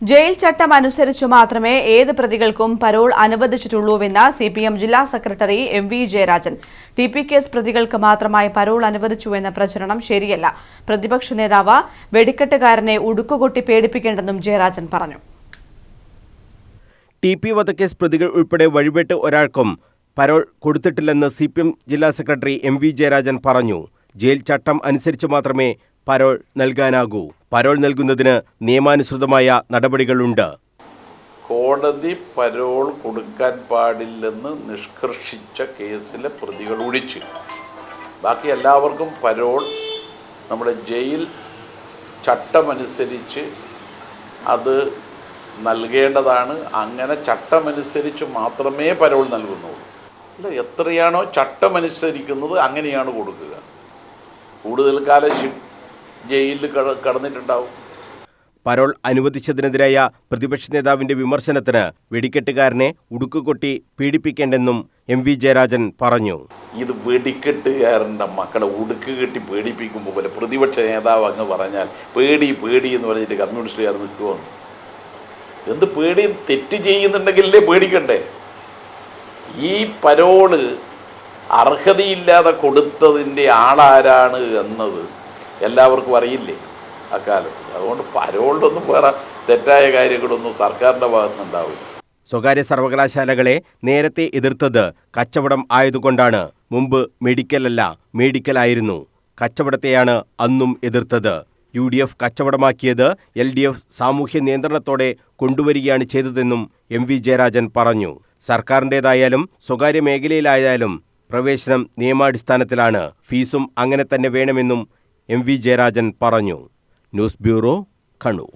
Jail ചട്ടം അനുസരിച്ചു മാത്രമേ ഏത് പ്രതികൾക്കും പരോൾ അനുവദിച്ചിട്ടുള്ളൂവെന്ന് സിപിഎം ജില്ലാ secretary MV. Jayarajan. TP. Case പ്രതികൾക്ക് മാത്രമായി പരോൾ അനുവദിച്ചുവെന്ന പ്രചരണം ശരിയല്ല. പ്രതിപക്ഷ നേതാവ് വെടിക്കെട്ടുകാരനെ ഉടുക്കുകൊട്ടി പേടിപ്പിക്കേണ്ടെന്നും ജയരാജൻ പറഞ്ഞു. ടി.പി. വധക്കേസ് പ്രതികൾ ഉൾപ്പെടെ വഴിപെട്ട് ഒരാൾക്കും പരോൾ കൊടുത്തിട്ടില്ലെന്ന് സിപിഎം ജില്ലാ സെക്രട്ടറി എം.വി. ജയരാജൻ പറഞ്ഞു. ജയിൽ ചട്ടം അനുസരിച്ച് മാത്രമേ പരോൾ നൽകാനാകൂ. പരോൾ നൽകുന്നതിന് നിയമാനുസൃതമായ നടപടികളുണ്ട്. കോടതി പരോൾ കൊടുക്കാൻ പാടില്ലെന്ന് നിഷ്കർഷിച്ച കേസിലെ പ്രതികൾ ഒഴിച്ച് ബാക്കി എല്ലാവർക്കും പരോൾ നമ്മുടെ ജയിൽ ചട്ടമനുസരിച്ച് അത് നൽകേണ്ടതാണ്. അങ്ങനെ ചട്ടമനുസരിച്ച് മാത്രമേ പരോൾ നൽകുന്നുള്ളൂ. അല്ല, എത്രയാണോ ചട്ടമനുസരിക്കുന്നത് അങ്ങനെയാണ് കൊടുക്കുക. കൂടുതൽ കാലം ജയിലിൽ കടന്നിട്ടുണ്ടാവും. പരോൾ അനുവദിച്ചതിനെതിരായ പ്രതിപക്ഷ നേതാവിന്റെ വിമർശനത്തിന് വെടിക്കെട്ടുകാരനെ ഉടുക്കുകൊട്ടി പീഡിപ്പിക്കേണ്ടെന്നും എം.വി. ജയരാജൻ പറഞ്ഞു. ഇത് വെടിക്കെട്ടുകാരൻ്റെ മക്കളെ ഉടുക്ക് കെട്ടി പേടിപ്പിക്കുമ്പോൾ പോലെ പ്രതിപക്ഷ നേതാവ് അങ്ങ് പറഞ്ഞാൽ പേടി എന്ന് പറഞ്ഞിട്ട് കമ്മ്യൂണിസ്റ്റുകാർ നിൽക്കുമെന്ന്. എന്ത് പേടി? തെറ്റ് ചെയ്യുന്നുണ്ടെങ്കിലേ പേടിക്കണ്ടേ? ഈ പരോള് അർഹതയില്ലാതെ കൊടുത്തതിൻ്റെ ആളാരാണ് എന്നത് എല്ലാവർക്കും അറിയില്ലേ അക്കാലത്ത്. അതുകൊണ്ട് പരോളിലൊന്നും വേറെ തെറ്റായ കാര്യങ്ങളൊന്നും സർക്കാരിൻ്റെ ഭാഗത്തുനിന്നുണ്ടാവില്ല. സ്വകാര്യ സർവകലാശാലകളെ നേരത്തെ എതിർത്തത് കച്ചവടം ആയതുകൊണ്ടാണ്. മുമ്പ് മെഡിക്കലല്ല, മേഡിക്കലായിരുന്നു. കച്ചവടത്തെയാണ് അന്നും എതിർത്തത്. UDF കച്ചവടമാക്കിയത് LDF സാമൂഹ്യ നിയന്ത്രണത്തോടെ കൊണ്ടുവരികയാണ് ചെയ്തതെന്നും എം.വി. ജയരാജൻ പറഞ്ഞു. സർക്കാരിൻ്റേതായാലും സ്വകാര്യ മേഖലയിലായാലും പ്രവേശനം നിയമാടിസ്ഥാനത്തിലാണ്. ഫീസും അങ്ങനെ തന്നെ വേണമെന്നും എം.വി. ജയരാജൻ പറഞ്ഞു. News bureau, Kannur.